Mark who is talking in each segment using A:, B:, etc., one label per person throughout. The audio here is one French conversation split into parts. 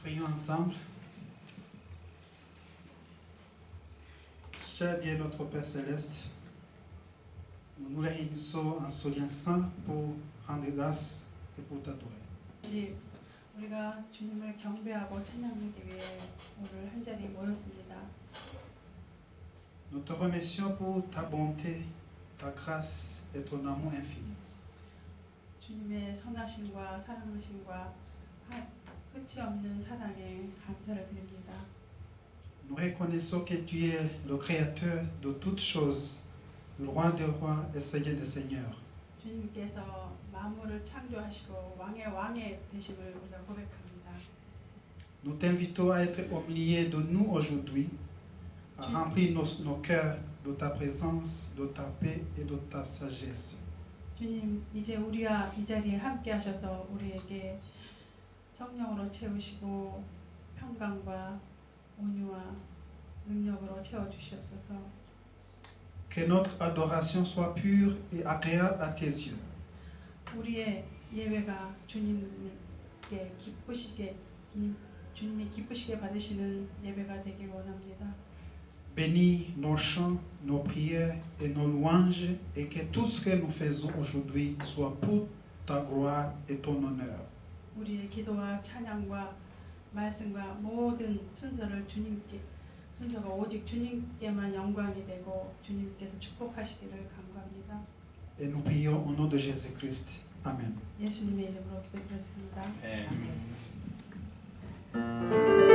A: Prions ensemble. Cher Dieu, notre Père Céleste, nous nous réunissons en ce lien saint pour rendre grâce et pour t'adorer.
B: 이제 우리가 주님을 경배하고 찬양하기 위해 오늘 한 자리에 모였습니다.
A: Nous te remercions pour ta bonté, ta grâce et ton amour infini.
B: 주님의 선하심과 사랑하심과 끝이 없는 사랑에 감사를 드립니다.
A: Nous reconnaissons que tu es le créateur de toutes choses, le roi des rois et seigneur des seigneurs.
B: 주님께서 만물을 창조하시고 왕의 왕의 되심을 우리가 고백합니다.
A: Nous t'invitons à être au milieu de nous aujourd'hui, à remplir nos cœurs de ta présence, de ta paix et de ta sagesse.
B: 주님, 이제 우리와 이 자리에 함께 하셔서 우리에게 성령으로 채우시고 평강과 온유와 능력으로 채워 주시옵소서.
A: Que notre adoration soit pure et agréable à tes yeux.
B: 우리의 예배가 주님께 기쁘시게 주님이 기쁘시게 받으시는 예배가 되길 원합니다.
A: Bénis nos chants, nos prières et nos louanges et que tout ce que nous faisons aujourd'hui soit pour ta gloire et ton honneur.
B: 우리의 기도와 찬양과 말씀과 모든 순서가 오직 주님께만 영광이 되고 주님께서 축복하시기를 간구합니다.
A: Et nous prions au nom de Jésus-Christ. Amen.
B: 예수님의 이름으로 기도드렸습니다.
C: Oh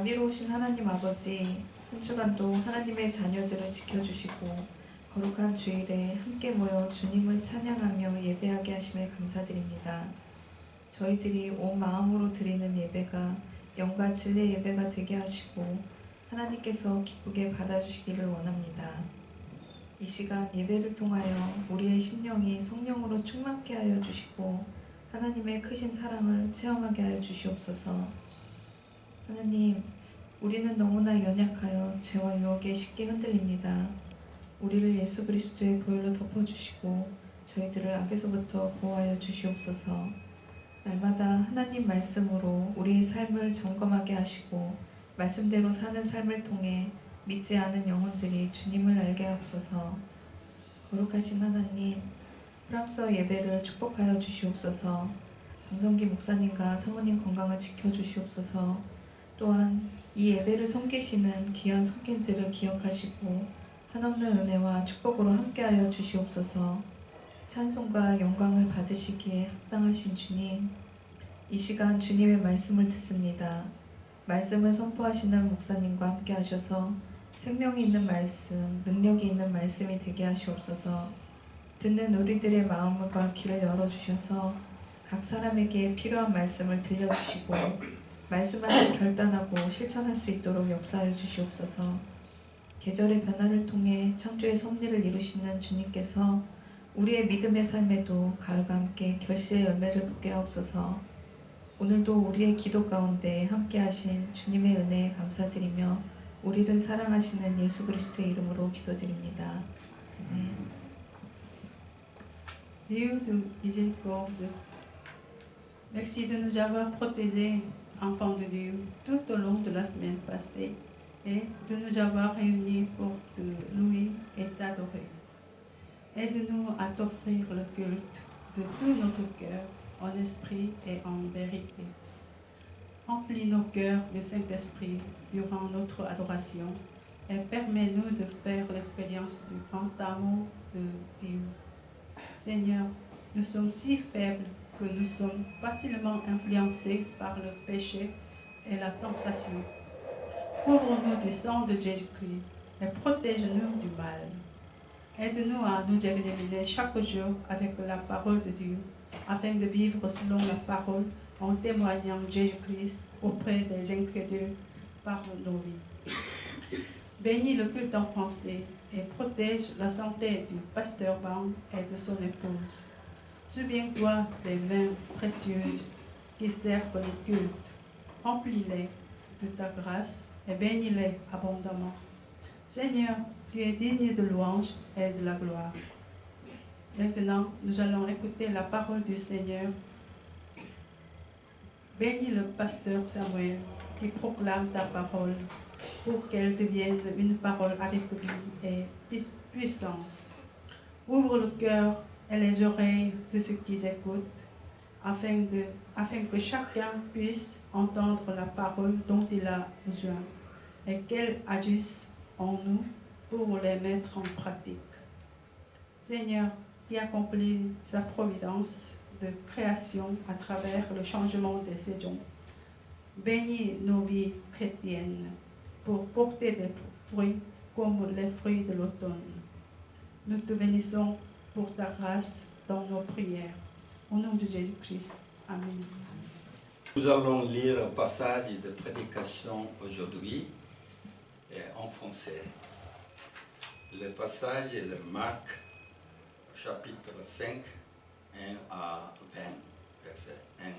C: 자비로우신 하나님 아버지, 한 주간도 하나님의 자녀들을 지켜주시고 거룩한 주일에 함께 모여 주님을 찬양하며 예배하게 하심에 감사드립니다. 저희들이 온 마음으로 드리는 예배가 영과 진리의 예배가 되게 하시고 하나님께서 기쁘게 받아주시기를 원합니다. 이 시간 예배를 통하여 우리의 심령이 성령으로 충만케 하여 주시고 하나님의 크신 사랑을 체험하게 하여 주시옵소서. 하나님, 우리는 너무나 연약하여 죄와 유혹에 쉽게 흔들립니다. 우리를 예수 그리스도의 보혈로 덮어주시고 저희들을 악에서부터 보호하여 주시옵소서. 날마다 하나님 말씀으로 우리의 삶을 점검하게 하시고 말씀대로 사는 삶을 통해 믿지 않은 영혼들이 주님을 알게 하옵소서. 거룩하신 하나님, 프랑스어 예배를 축복하여 주시옵소서. 방성기 목사님과 사모님 건강을 지켜주시옵소서. 또한 이 예배를 섬기시는 귀한 손길들을 기억하시고 한없는 은혜와 축복으로 함께하여 주시옵소서. 찬송과 영광을 받으시기에 합당하신 주님, 이 시간 주님의 말씀을 듣습니다. 말씀을 선포하시는 목사님과 함께 하셔서 생명이 있는 말씀, 능력이 있는 말씀이 되게 하시옵소서. 듣는 우리들의 마음과 귀를 열어주셔서 각 사람에게 필요한 말씀을 들려주시고 말씀하여 결단하고 실천할 수 있도록 역사하여 주시옵소서. 계절의 변화를 통해 창조의 섭리를 이루시는 주님께서 우리의 믿음의 삶에도 가을과 함께 결실의 열매를 맺게 하옵소서. 오늘도 우리의 기도 가운데 함께 하신 주님의 은혜에 감사드리며 우리를 사랑하시는 예수 그리스도의 이름으로 기도드립니다. 아멘.
B: Dieu de miséricorde, merci de nous avoir protégés, enfants de Dieu, tout au long de la semaine passée et de nous avoir réunis pour te louer et t'adorer. Aide-nous à t'offrir le culte de tout notre cœur, en esprit et en vérité. Remplis nos cœurs du Saint-Esprit durant notre adoration et permets-nous de faire l'expérience du grand amour de Dieu. Seigneur, nous sommes si faibles que nous sommes facilement influencés par le péché et la tentation. Couvre-nous du sang de Jésus-Christ et protège-nous du mal. Aide-nous à nous examiner chaque jour avec la parole de Dieu, afin de vivre selon la parole en témoignant Jésus-Christ auprès des incrédules par nos vies. Bénis le culte en français et protège la santé du pasteur Bang et de son épouse. Souviens-toi des mains précieuses qui servent le culte. Remplis-les de ta grâce et bénis-les abondamment. Seigneur, tu es digne de louange et de la gloire. Maintenant, nous allons écouter la parole du Seigneur. Bénis le pasteur Samuel qui proclame ta parole pour qu'elle devienne une parole avec vie et puissance. Ouvre le cœur et les oreilles de ceux qui écoutent, afin que chacun puisse entendre la parole dont il a besoin et qu'elle agisse en nous pour les mettre en pratique. Seigneur, qui accomplit sa providence de création à travers le changement des saisons, bénis nos vies chrétiennes pour porter des fruits comme les fruits de l'automne. Nous te bénissons pour ta grâce dans nos prières. Au nom de Jésus-Christ. Amen.
D: Nous allons lire un passage de prédication aujourd'hui en français. Le passage est le Marc, chapitre 5, 1 à 20, verset 1 à 20.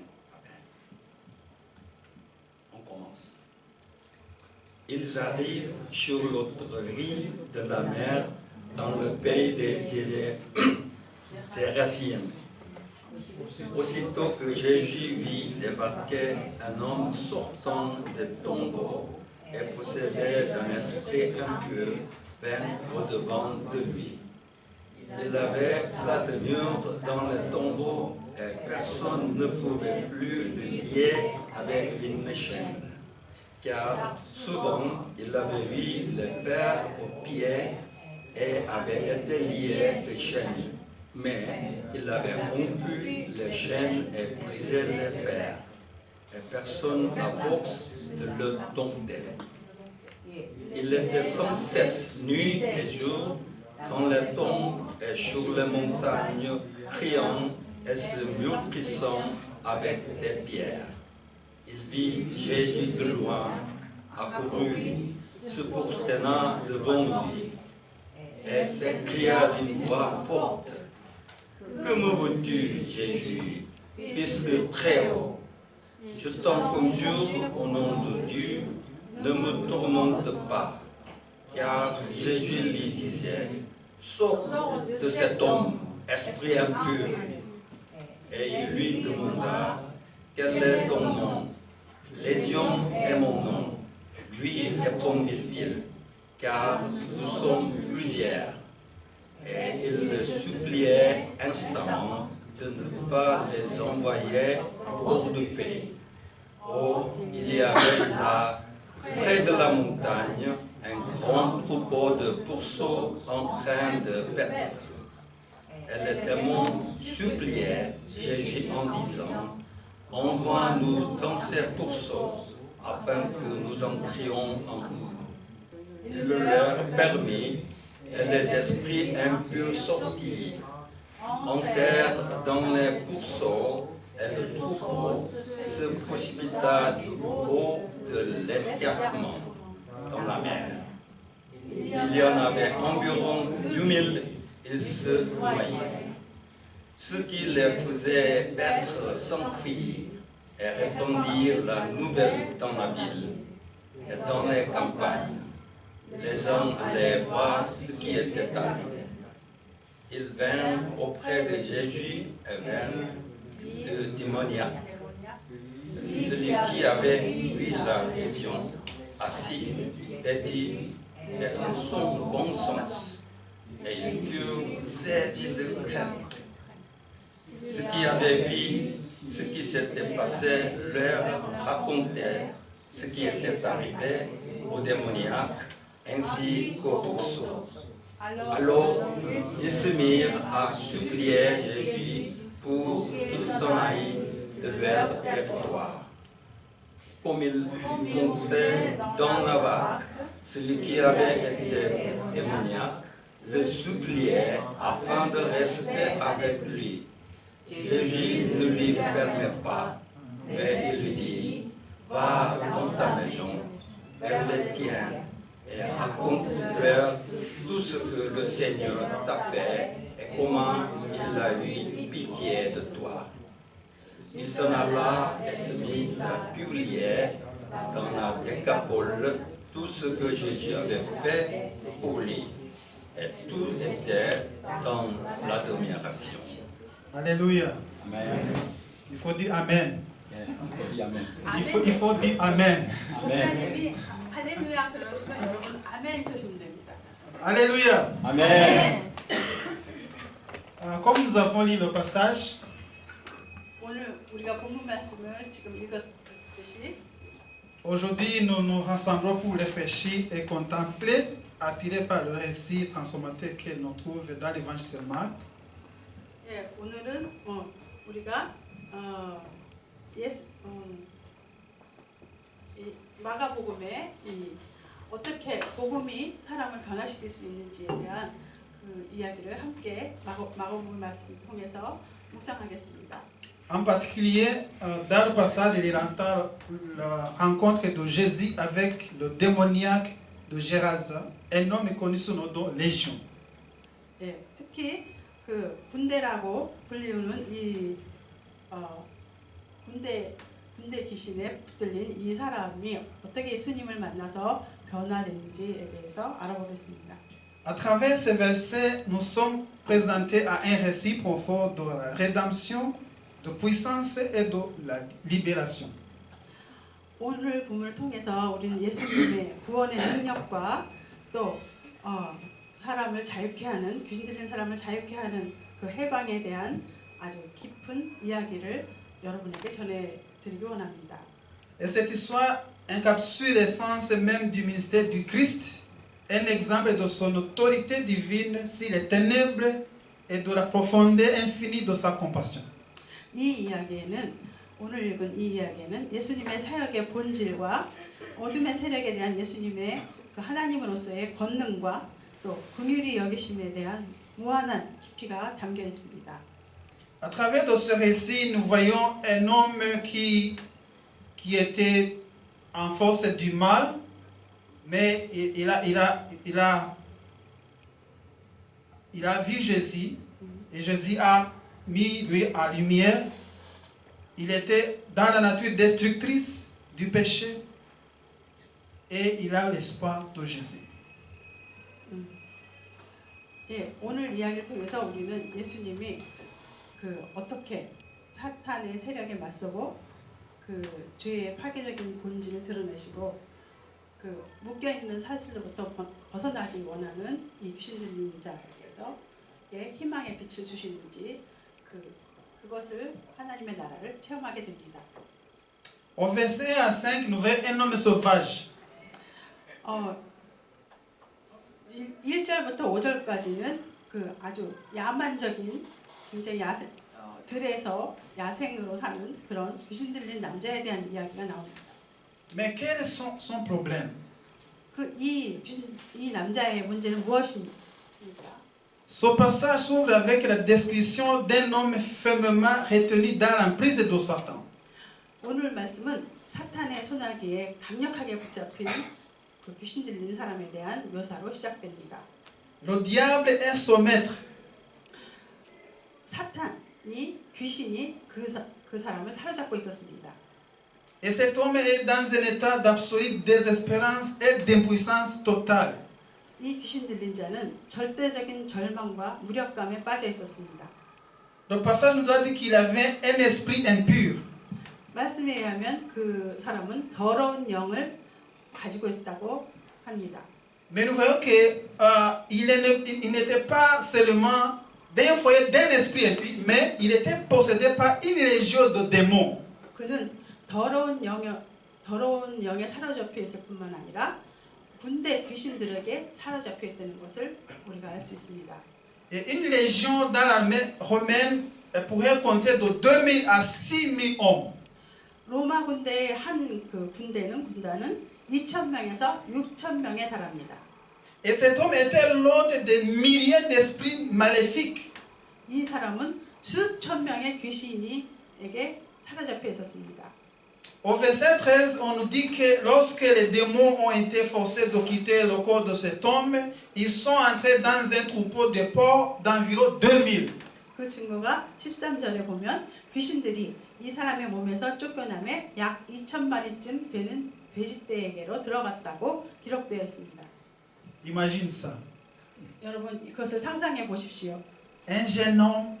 D: On commence. Ils arrivent sur l'autre rive de la mer, dans le pays des Géraséens. Aussitôt que Jésus vit débarquer un homme sortant des tombeaux et possédé d'un esprit impur, vint au-devant de lui. Il avait sa demeure dans le tombeau et personne ne pouvait plus le lier avec une chaîne, car souvent il avait eu le fer aux pieds et avait été lié de chaînes, mais il avait rompu les chaînes et brisé les fers, et personne n'a force de le dompter. Il était sans cesse, nuit et jour, dans les tombes et sur les montagnes, criant et se multipliant avec des pierres. Il vit Jésus de loin, accouru, se prosternant devant lui, et s'écria d'une voix forte: Que me veux-tu, Jésus, Fils de Très-Haut? Je t'en conjure au nom de Dieu, ne me tourmente pas. Car Jésus lui disait: Sors de cet homme, esprit impur. Et il lui demanda: Quel est ton nom? Légion est mon nom. Lui répondit-il: Car nous sommes plusieurs. Et il le suppliait instamment de ne pas les envoyer hors de pays. Or, il y avait là, près de la montagne, un grand troupeau de pourceaux en train de paître. Et les démons suppliaient Jésus en disant: Envoie-nous dans ces pourceaux, afin que nous entrions en eux. Il le leur permit, et les esprits impurs sortirent, entrèrent dans les pourceaux, et le troupeau se précipita du haut de l'escarpement dans la mer. Il y en avait environ 2000, ils se noyaient. Ceux qui les faisaient paître s'enfuirent et répandirent la nouvelle dans la ville et dans les campagnes. Les gens allaient voir ce qui était arrivé. Ils vinrent auprès de Jésus et vinrent de démoniaque. Celui qui avait eu la vision, assis et dit, et dans son bon sens, et ils furent saisis de crainte. Ceux qui avaient vu ce qui s'était passé leur racontèrent ce qui était arrivé aux démoniaques ainsi qu'aux pourceaux. Alors ils se mirent à supplier Jésus pour qu'il s'en aille de leur territoire. Comme il montait dans la barque, celui qui avait été démoniaque le suppliait afin de rester avec lui. Jésus ne lui permet pas, mais il lui dit: Va dans ta maison, vers les tiens, et raconte-leur tout ce que le Seigneur t'a fait et comment il a eu pitié de toi. Il s'en alla et se mit à publier dans la Décapole tout ce que Jésus avait fait pour lui. Et tout était dans l'admiration.
A: Alléluia.
D: Amen.
A: Il faut dire Amen.
D: Amen.
A: Il faut dire Amen.
B: 목사님이 할렐루야 그러시면 여러분 아멘 그러시면 됩니다.
A: Alléluia.
D: Amen.
A: Comme nous avons lu le passage,
B: 오늘 우리가 본문 말씀을 지금 읽었듯이
A: aujourd'hui nous nous rassemblons pour réfléchir et contempler, attirés par le récit transformateur que nous trouvons dans l'évangile de Marc.
B: 예, 오늘은 우리가 이 마가복음에 어떻게 복음이 사람을 변화시킬 수 있는지에 대한 그 이야기를 함께 마가복음 말씀을 통해서 묵상하겠습니다.
A: En particulier, dans le passage, il entend la rencontre de Jésus avec le démoniaque de Gérasa, un homme connu sous le nom Légion.
B: 예, 특히 그 군대라고 불리우는 이 군대 귀신에 붙들린 이 사람이 어떻게 예수님을 만나서 변화되는지에 대해서 알아보겠습니다.
A: À travers ces versets, nous sommes présentés à un récit profond de la rédemption de puissance et de la libération.
B: 오늘 본문을 통해서 우리는 예수님의 구원의 능력과 또 사람을 자유케 하는, 귀신 들린 사람을 자유케 하는 그 해방에 대한 아주 깊은 이야기를 여러분에게 전해드리기 원합니다.
A: Et cette histoire encapsule l'essence même du ministère du Christ, un exemple de son autorité divine sur les ténèbres et de la profondeur infinie de sa compassion.
B: 이 이야기에는, 오늘 읽은 이 이야기에는 예수님의 사역의 본질과 어둠의 세력에 대한 예수님의 그 하나님으로서의 권능과 또 긍휼히 여기심에 대한 무한한 깊이가 담겨 있습니다.
A: À travers de ce récit, nous voyons un homme qui était en force du mal, mais il a vu Jésus et Jésus a mis lui en lumière. Il était dans la nature destructrice du péché et il a l'espoir de Jésus.
B: 예, 오늘 이야기를 통해서 우리는 예수님이 그 어떻게 사탄의 세력에 맞서고 그 죄의 파괴적인 본질을 드러내시고 그 묶여 있는 사슬로부터 벗어나기 원하는 이 귀신 들린 자에게서 희망의 빛을 주시는지 그것을 하나님의 나라를 체험하게 됩니다.
A: Au verset 5, nous voyons un homme sauvage.
B: 1절부터 5절까지는 그 아주 야만적인, 굉장히 들에서 야생으로 사는 그런 귀신 들린 남자에 대한 이야기가 나옵니다.
A: Mais quel est son problème?
B: 이 남자의 문제는 무엇입니까?
A: Ce passage s'ouvre avec la description d'un homme fermement retenu dans l'emprise de Satan.
B: 오늘 말씀은 사탄의 소나기에 강력하게 붙잡힌 그 귀신 들린 사람에 대한 묘사로 시작됩니다.
A: Le diable est son maître.
B: 사탄이, 귀신이 그 사람을 사로잡고 있었습니다.
A: Et cet homme est dans un état d'absolue désespérance et d'impuissance totale.
B: 이 귀신 들린 자는 절대적인 절망과 무력감에 빠져 있었습니다.
A: Le passage nous a dit qu'il avait un esprit impur.
B: 말씀에 의하면 그 사람은 더러운 영을 가지고 있다고 합니다.
A: Mais nous voyons qu'il n'était pas seulement d'un foyer d'un esprit impur, mais il était possédé par une légion de démons.
B: 그는 더러운 영에 사로잡혀 있을 뿐만 아니라 군대 귀신들에게 사로잡혀 있다는 것을 우리가 알 수 있습니다.
A: Et une légion dans l'armée romaine pourrait compter de 2000 à 6000 hommes.
B: 로마 군대의 한 그 군단은 2,000명에서 6,000명에 달합니다.
A: Et cet homme était l'hôte de milliers d'esprits maléfiques.
B: 이 사람은 수천 명의 귀신에게 사로잡혀 있었습니다.
A: Au verset 13, on nous dit que lorsque les démons ont été forcés de quitter le corps de cet homme, ils sont entrés dans un troupeau de porcs d'environ 2000.
B: 그 증거가 13절에 보면 귀신들이 이 사람의 몸에서 쫓겨남에 약 2,000마리쯤 되는 돼지떼에게로 들어갔다고 기록되어 있습니다.
A: Imagine ça.
B: 여러분 이것을 상상해 보십시오.
A: Un jeune homme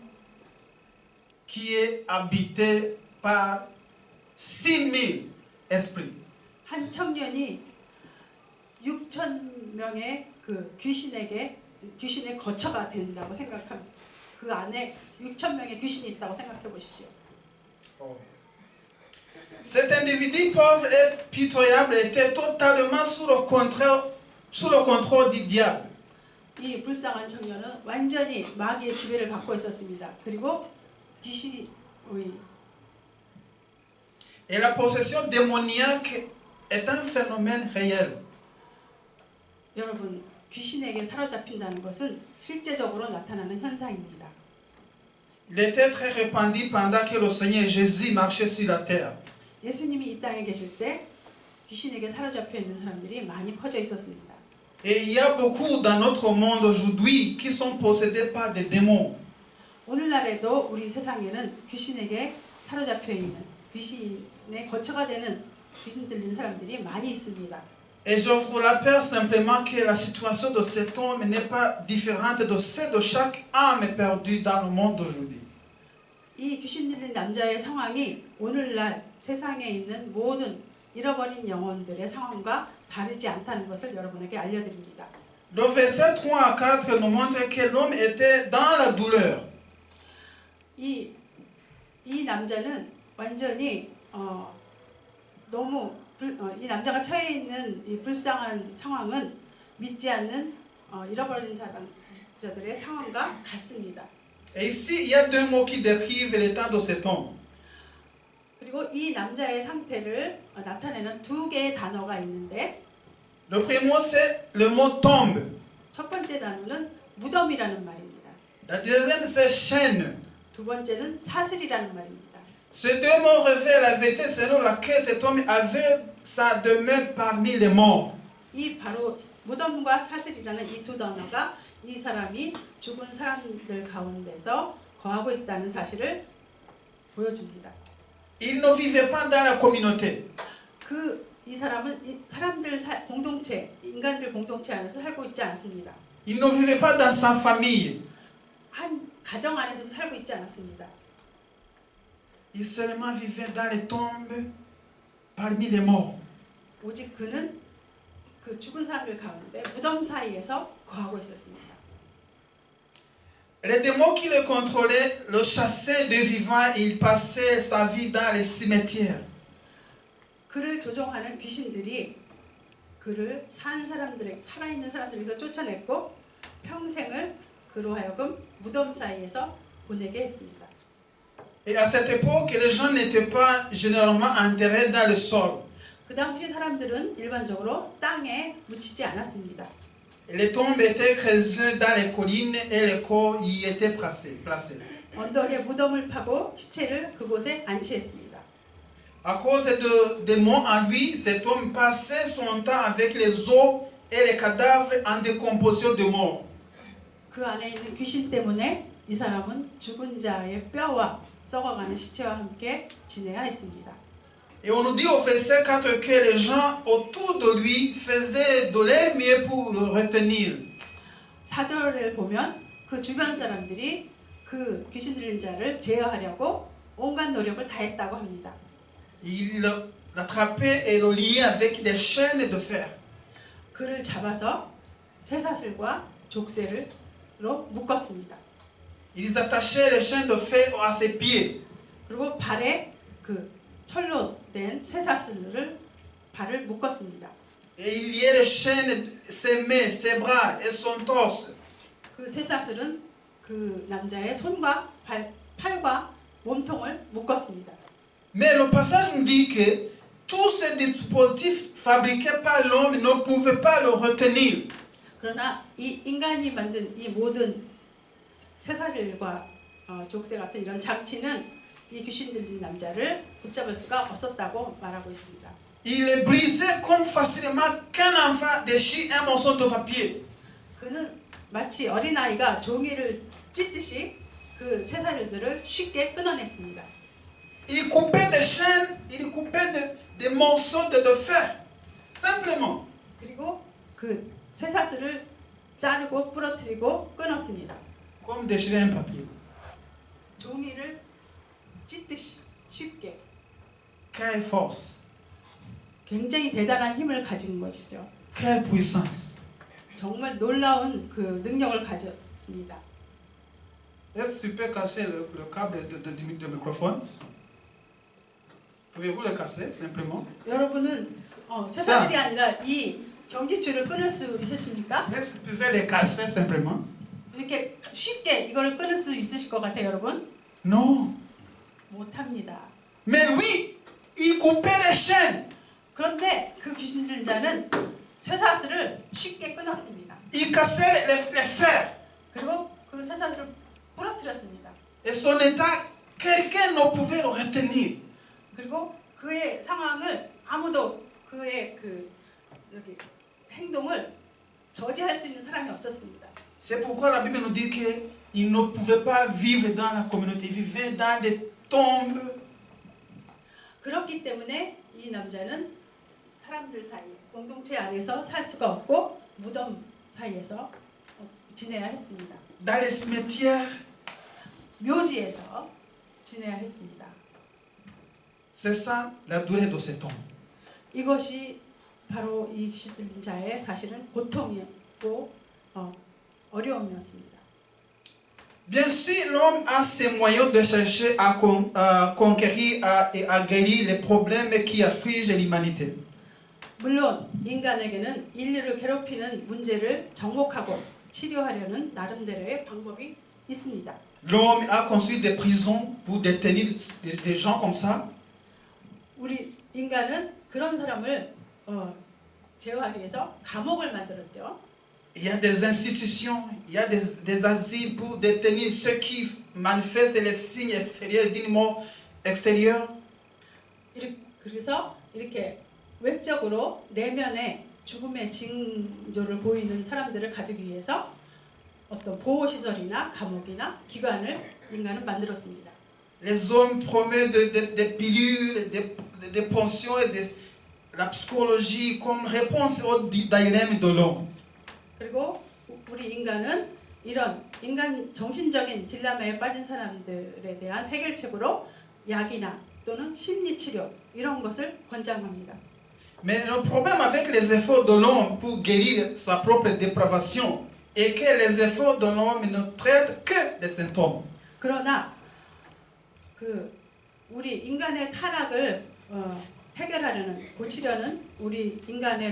A: qui est habité par 6000 esprits.
B: 한 청년이 6,000명의 그 귀신의 거처가 된다고 생각합니다. 그 안에 6,000명의 귀신이 있다고 생각해 보십시오.
A: Cet individu pauvre et pitoyable était totalement sous le contrôle du diable.
B: 이 불쌍한 청년은 완전히 마귀의 지배를 받고 있었습니다. 그리고 귀신의
A: Et la possession démoniaque est un phénomène réel.
B: 여러분, 귀신에게 사로잡힌다는 것은 실제적으로 나타나는 현상입니다.
A: Il était très répandu pendant que le Seigneur Jésus marchait sur la terre.
B: 예수님이 이 땅에 계실 때 귀신에게 사로잡혀 있는 사람들이 많이 퍼져 있었습니다.
A: Et il y a beaucoup dans notre monde aujourd'hui qui sont possédés par des démons.
B: 오늘날에도 우리 세상에는 귀신에게 사로잡혀 있는, 귀신의 거처가 되는 귀신 들린 사람들이 많이 있습니다.
A: Et je vous rappelle simplement que la situation de cet homme n'est pas différente de celle de chaque âme perdue dans le monde d'aujourd'hui.
B: 이 귀신 들린 남자의 상황이 o늘날 세상에 있는 모든 잃어버린 영혼들의 상황과 다르지 않다는 것을 여러분에게 알려드립니다.
A: Le verset 3 à 4 nous montre que l'homme était dans la douleur.
B: 이 남자는 완전히 너무 이 남자가 처해 있는 이 불쌍한 상황은 믿지 않는 잃어버린 자들의 상황과 같습니다.
A: Et ici, il y a deux mots qui décrivent l'état de cet homme.
B: 그리고 이 남자의 상태를 나타내는 두 개의 단어가 있는데
A: Le premier mot, c'est le mot tombe.
B: 첫 번째 단어는 무덤이라는 말입니다.
A: La deuxième, c'est chaîne.
B: 두 번째는 사슬이라는 말입니다.
A: Ces deux mots révèlent la vérité selon laquelle cet homme avait sa demeure parmi les morts.
B: 이 바로 무덤과 사슬이라는 이 두 단어가 이 사람이 죽은 사람들 가운데서 거하고 있다는 사실을 보여줍니다.
A: Il ne vivait pas dans la communauté.
B: 이 사람은 사람들 공동체, 인간들 공동체 안에서 살고 있지 않습니다.
A: Il ne vivait pas dans sa famille.
B: 한 가정 안에서도 살고 있지 않았습니다.
A: Il seulement vivait dans les tombes parmi les morts.
B: 오직 그는 그 죽은 사람들 가운데 무덤 사이에서 거하고 있었습니다.
A: Les démons qui le contrôlaient le chassaient de vivant et il passait sa vie dans les cimetières.
B: 그를 조종하는 귀신들이 그를 살아있는 사람들에게서 쫓아냈고 평생을 그로 하여금 무덤 사이에서 보내게 했습니다.
A: Et à cette époque, les gens n'étaient pas généralement enterrés dans le sol.
B: 그 당시 사람들은 일반적으로 땅에 묻히지 않았습니다.
A: Les tombes étaient creusées dans les collines et les corps y étaient placés.
B: 언덕에 무덤을 파고 시체를 그곳에 안치했습니다.
A: À cause de démons en lui, cet homme passait son temps avec les os et les cadavres en décomposition de mort.
B: 그 안에 있는 귀신 때문에 이 사람은 죽은 자의 뼈와 썩어가는 시체와 함께 지내야 했습니다.
A: Et on nous dit au verset 4 que les gens autour de lui faisaient de leur mieux pour le retenir.
B: 4절을 보면 그 주변 사람들이 그 귀신 들린 자를 제어하려고 온갖 노력을 다했다고 합니다.
A: Ils l'attrapaient et le liaient avec des chaînes de fer.
B: 그를 잡아서 쇠사슬과 족쇄로 묶었습니다.
A: Ils attachaient les chaînes de fer à ses pieds.
B: 그리고 발에 그 철로 된 쇠사슬을 발을 묶었습니다.
A: Et il liait les chaînes, ses mains, ses bras et son torse.
B: 그 쇠사슬은 그 남자의 손과 팔과 몸통을 묶었습니다.
A: Mais le passage nous dit que tous ces dispositifs fabriqués par l'homme ne pouvaient pas le retenir.
B: 그러나 이 인간이 만든 이 모든 쇠사슬과 족쇄 같은 이런 장치는 이 귀신 들린 남자를 붙잡을 수가 없었다고 말하고 있습니다.
A: Il les brisait comme facilement qu'un enfant déchire un morceau de papier.
B: 그는 마치 어린아이가 종이를 찢듯이 그 쇠사슬들을 쉽게 끊어냈습니다.
A: Il coupait des chaînes, il coupait des morceaux de fer. Simplement.
B: 그리고 그 쇠사슬을 자르고 부러뜨리고 끊었습니다.
A: Comme déchirer un papier.
B: 종이를 찢듯이 쉽게.
A: Quelle force.
B: 굉장히 대단한 힘을 가진 것이죠.
A: Quelle puissance.
B: 정말 놀라운 그 능력을 가졌습니다.
A: Est-ce que tu peux casser le câble de microphone? Pouvez-vous le casser simplement?
B: 여러분은 쇠사슬이 아니라 이 경기줄을 끊을 수 있으십니까?
A: Est-ce que tu peux les casser simplement?
B: 이렇게 쉽게 이거를 끊을 수 있으실 것 같아요, 여러분?
A: Non.
B: 못합니다.
A: Mais lui, il coupait les chaînes.
B: 그런데 그 귀신 들린 자는 쇠사슬을 쉽게 끊었습니다.
A: Il cassait les fers.
B: 그리고 그 쇠사슬을 부러뜨렸습니다.
A: Et son état, quelqu'un ne pouvait le retenir.
B: 그리고 그의 상황을 아무도 그의 행동을 저지할 수 있는 사람이 없었습니다.
A: C'est pourquoi la Bible nous dit qu'il ne pouvait pas vivre dans la communauté. Il vivait dans des tombes.
B: 그렇기 때문에 이 남자는 사람들 사이에 공동체 안에서 살 수가 없고 무덤 사이에서 지내야 했습니다.
A: Dans les cimetières.
B: 묘지에서 지내야 했습니다.
A: C'est ça la douleur de cet homme.
B: 이것이 바로 이 귀신 들린 자의 사실은 고통이었고 어려움이었습니다.
A: Bien sûr, l'homme a ses moyens de chercher à conquérir et à guérir les problèmes qui affligent l'humanité.
B: 물론 인간에게는 인류를 괴롭히는 문제를 정복하고 치료하려는 나름대로의 방법이 있습니다.
A: L'homme a construit des prisons pour détenir des gens comme ça.
B: 우리 인간은 그런 사람을 제어하기 위해서 감옥을 만들었죠.
A: Il y a des institutions, il y a des asiles pour détenir ceux qui manifestent les signes extérieurs d'une mort extérieure.
B: 그래서 이렇게 외적으로 내면에 죽음의 징조를 보이는 사람들을 가두기 위해서 어떤 보호시설이나 감옥이나 기관을 인간은 만들었습니다.
A: Les hommes promettent des pilules, des pensions et la psychologie comme réponse au dilemme de l'homme.
B: 그리고 우리 인간은 이런 인간 정신적인 딜레마에 빠진 사람들에 대한 해결책으로 약이나 또는 심리치료 이런 것을 권장합니다.
A: Mais le problème avec les efforts de l'homme pour guérir sa propre dépravation est que les efforts de l'homme ne traitent que les symptômes.
B: 그러나 우리 인간의 타락을 해결하려는 고치려는 우리 인간이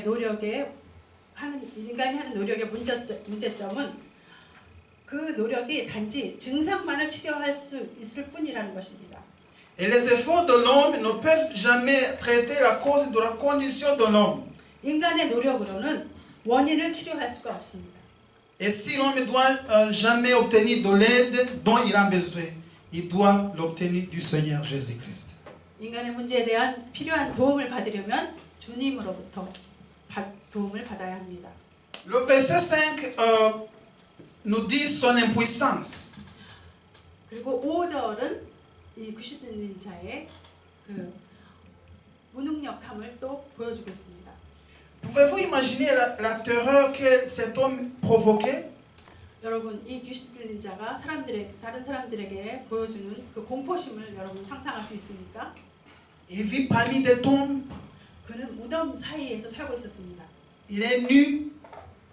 B: 하는 노력의 문제점은 그 노력이 단지 증상만을 치료할 수 있을 뿐이라는 것입니다.
A: Et les efforts de l'homme ne peuvent jamais traiter la cause de la condition de l'homme.
B: 인간의 노력으로는 원인을 치료할 수가 없습니다.
A: Et si l'homme ne doit jamais obtenir de l'aide dont il a besoin, il doit l'obtenir du Seigneur Jésus-Christ.
B: 인간의 문제에 대한 필요한 도움을 받으려면 주님으로부터 도움을 받아야 합니다.
A: Le verset 5 nous dit son impuissance.
B: 그리고 5절은 이 귀신 들린 자의 무능력함을 또 보여주고 있습니다.
A: Pouvez-vous imaginer la terreur que cet homme provoquait?
B: 여러분 이 귀신 들린 자가 다른 사람들에게 보여주는 그 공포심을 여러분 상상할 수 있습니까?
A: Il vit parmi des tombes.
B: 그는 무덤 사이에서 살고 있었습니다.
A: Il est nu.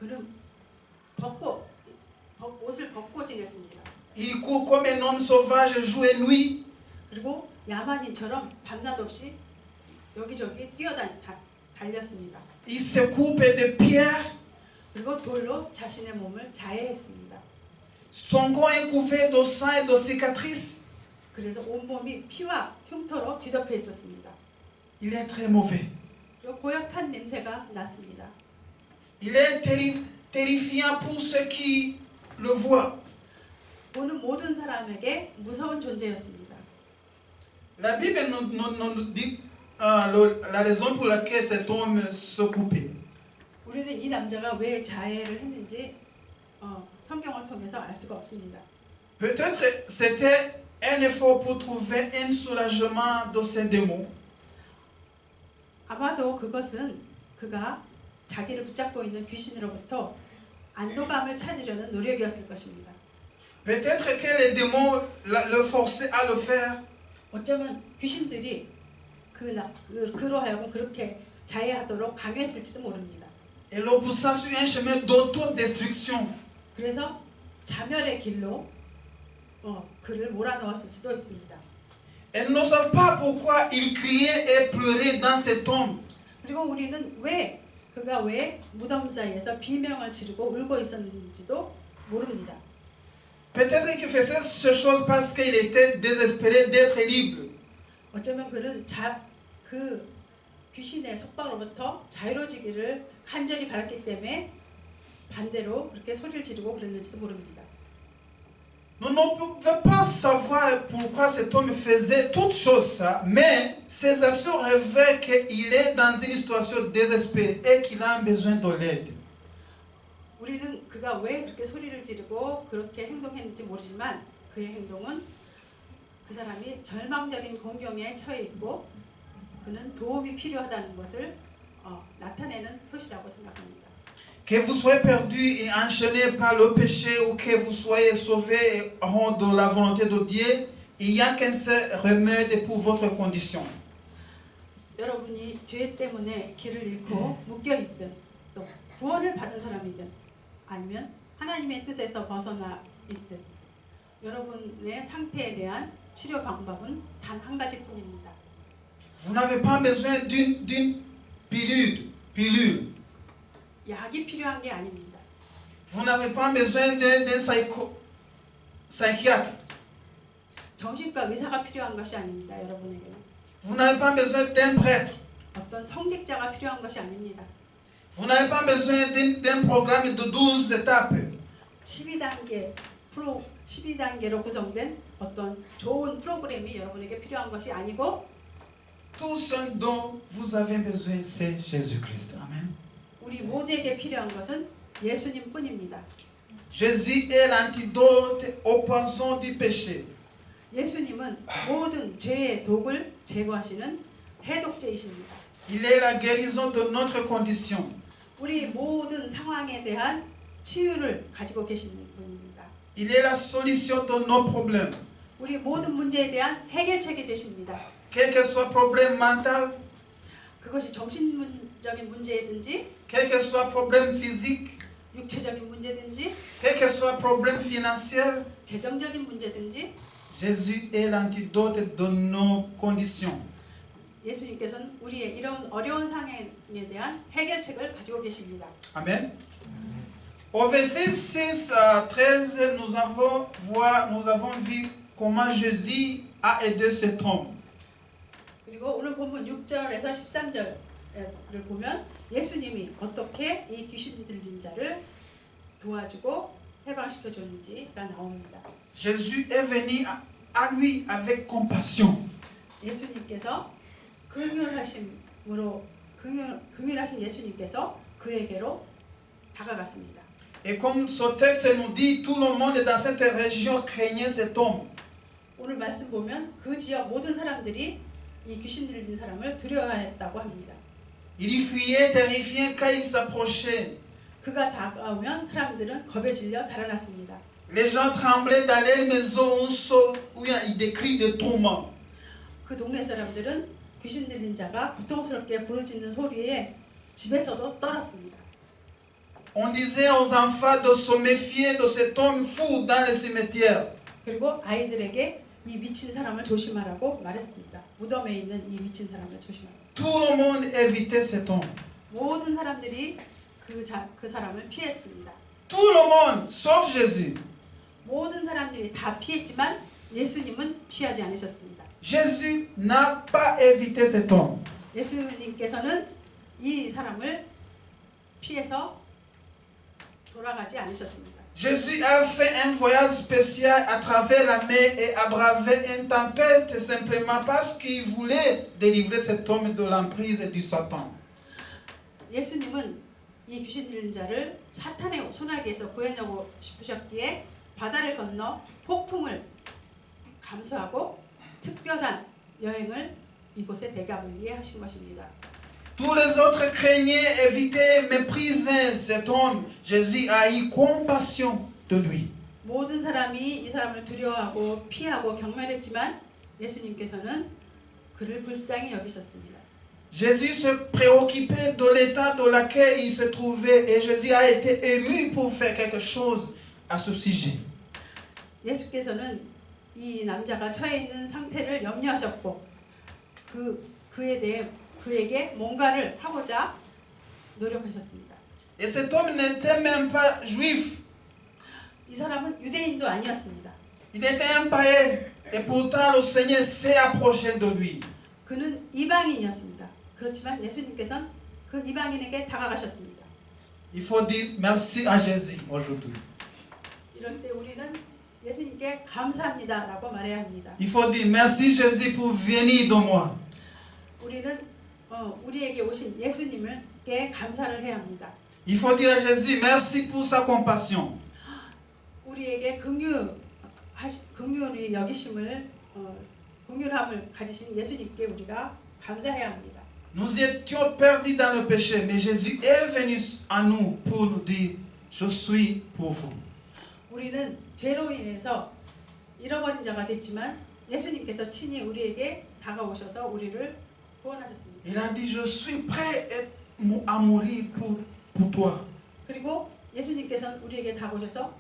B: 그는 옷을 벗고 지냈습니다.
A: Il court comme un homme sauvage jour et nuit.
B: 그리고 야만인처럼 밤낮 없이 여기저기 달렸습니다.
A: Il se coupe de pierres.
B: 그리고 돌로 자신의 몸을 자해했습니다.
A: Son corps est couvert de sang et de cicatrices.
B: 그래서 온몸이 피와 흉터로 뒤덮여 있었습니다.
A: Il est très mauvais.
B: 그리고 고약한 냄새가 났습니다.
A: Il est terrifiant pour ceux qui le voient.
B: 보는 모든 사람에게 무서운 존재였습니다.
A: La Bible nous dit la raison pour laquelle cet homme se coupait.
B: 우리는 이 남자가 왜 자해를 했는지 성경을 통해서 알 수가 없습니다.
A: Peut-être c'était un effort pour trouver un soulagement de ses démons.
B: 아마도 그것은 그가 자기를 붙잡고 있는 귀신으로부터 안도감을 찾으려는 노력이었을 것입니다.
A: Peut-être que les démons le forçaient à le faire.
B: 어쩌면 귀신들이 그로 하여금 그렇게 자해하도록 강요했을지도 모릅니다.
A: Et le poussant sur un chemin d'autodestruction.
B: 그래서 자멸의 길로 그를 몰아넣었을 수도 있습니다.
A: Et nous ne savons pas pourquoi il criait et pleurait dans cette tombe.
B: 그리고 우리는 그가 왜 무덤 사이에서 비명을 지르고 울고 있었는지도 모릅니다.
A: Peut-être qu'il faisait ces choses parce qu'il était désespéré d'être libre.
B: 어쩌면 그는 그 귀신의 속박으로부터 자유로워지기를 간절히 바랐기 때문에 반대로 그렇게 소리를 지르고 그랬는지도 모릅니다.
A: Nous ne pouvons pas savoir pourquoi cet homme faisait toutes choses ça, mais ses actions révèlent qu'il est dans une situation désespérée et qu'il a besoin de l'aide.
B: 우리는 그가 왜 그렇게 소리를 지르고 그렇게 행동했는지 모르지만 그의 행동은 그 사람이 절망적인 공경에 처해 있고 그는 도움이 필요하다는 것을 나타내는 표시라고 생각합니다.
A: Que vous soyez perdu et enchaîné par le péché ou que vous soyez sauvé et hors de la volonté de Dieu, il n'y a qu'un seul remède pour votre condition.
B: 여러분이 죄 때문에 길을 잃고 묶여 있든 또 구원을 받은 사람이든 아니면 하나님의 뜻에서 벗어나 있든 여러분의 상태에 대한 치료 방법은 단 한 가지뿐입니다.
A: Vous n'avez pas besoin d'une pilule.
B: 약이 필요한 게 아닙니다.
A: Vous n'avez pas besoin d'un psychiatre.
B: 정신과 의사가 필요한 것이 아닙니다. 여러분에게는
A: Vous n'avez pas besoin d'un prêtre.
B: 어떤 성직자가 필요한 것이 아닙니다.
A: Vous n'avez pas besoin d'un programme de 12 étapes.
B: 12단계로 구성된 어떤 좋은 프로그램이 여러분에게 필요한 것이 아니고
A: Tout ce dont vous avez besoin, c'est Jésus-Christ. Amen.
B: 우리 모두에게 필요한 것은 예수님 뿐입니다.
A: Jésus est l'antidote au poison du péché.
B: 예수님은 모든 죄의 독을 제거하시는 해독제이십니다.
A: Il est la guérison de notre condition.
B: 우리 모든 상황에 대한 치유를 가지고 계시는 분입니다.
A: Il est la solution de nos problèmes.
B: 우리 모든 문제에 대한 해결책이 되십니다.
A: Quel que soit problème mental,
B: 그것이 정신적인 문제든지
A: quel que soit problème physique,
B: 육체적인 문제든지
A: quel que soit problème financier,
B: 재정적인 문제든지
A: Jésus est l'antidote de nos conditions.
B: 예수님께서는 우리의 이런 어려운 상황에 대한 해결책을 가지고 계십니다.
A: Amen. Au verset 6 à 13, nous avons vu comment Jésus a aidé cet homme.
B: 그리고 오늘 본문 6절에서 13절을 보면 예수님이 어떻게 이 귀신 들린 자를 도와주고 해방시켜 줬는지가 나옵니다.
A: Jésus est venu à lui avec compassion.
B: 예수님께서 긍휼하신 예수님께서 그에게로 다가갔습니다.
A: Et comme ce texte nous dit, tout le monde dans cette région craignait cet homme.
B: 오늘 말씀 보면 그 지역 모든 사람들이 이 귀신 들린 사람을 두려워했다고 합니다.
A: Il y fuyait terrifié quand il s'approchait.
B: 그가 다가오면 사람들은 겁에 질려 달아났습니다.
A: Les gens tremblaient dans les maisons où il y a des cris de tourment.
B: 그 동네 사람들은 귀신 들린 자가 고통스럽게 부르짖는 소리에 집에서도 떨었습니다.
A: On disait aux enfants de se méfier de cet homme fou dans les cimetières.
B: 그리고 아이들에게 이 미친 사람을 조심하라고 말했습니다. 무덤에 있는 이 미친 사람을 조심하라고.
A: Tout le monde évitait cet homme.
B: 모든 사람들이 그 사람을 피했습니다.
A: Tout le monde, sauf Jésus.
B: 모든 사람들이 다 피했지만 예수님은 피하지 않으셨습니다.
A: Jésus n'a pas évité cet homme.
B: 예수님께서는 이 사람을 피해서 돌아가지 않으셨습니다.
A: Jésus a fait un voyage spécial à travers la mer et a bravé une tempête simplement parce qu'il voulait délivrer cet homme de l'emprise du Satan.
B: 예수님은 이 귀신 들린 자를 사탄의 소나기에서 구해내고 싶으셨기에 바다를 건너 폭풍을 감수하고 특별한 여행을 이곳에 대가하기 위해 하신 것입니다.
A: Tous les autres craignaient, évitaient, méprisaient cet homme. Jésus a eu compassion de lui.
B: 모든 사람이 이 사람을 두려워하고 피하고 경멸했지만 예수님께서는 그를 불쌍히 여기셨습니다.
A: Jésus se préoccupait de l'état dans lequel il se trouvait et Jésus a été ému pour faire quelque chose à ce sujet.
B: 예수께서는 이 남자가 처해 있는 상태를 염려하셨고 그에게 뭔가를 하고자 노력하셨습니다.
A: Et cet homme n'était même pas juif.
B: 이 사람은 유대인도 아니었습니다.
A: Il était un païen et pourtant le Seigneur s'est approché de lui.
B: 그는 이방인이었습니다. 그렇지만 예수님께서는 그 이방인에게 다가가셨습니다.
A: Il faut dire merci à Jésus aujourd'hui.
B: 이럴 때 우리는 예수님께 감사합니다라고 말해야 합니다.
A: Il faut dire merci Jésus pour venir de moi.
B: 우리는 우리에게 오신 예수님께 감사를 해야 합니다.
A: Il faut dire à Jésus merci pour sa compassion.
B: 우리에게 긍휼히 여기심을 긍휼함을 가지신 예수님께 우리가 감사해야 합니다.
A: Nous étions perdus dans le péché, mais Jésus est venu à nous pour nous dire je suis pour vous.
B: 우리는 죄로 인해서 잃어버린 자가 됐지만 예수님께서 친히 우리에게 다가오셔서 우리를 구원하셨습니다.
A: Il a dit, je suis prêt à mourir pour toi.
B: 그리고 예수님께서는 우리에게 다가오셔서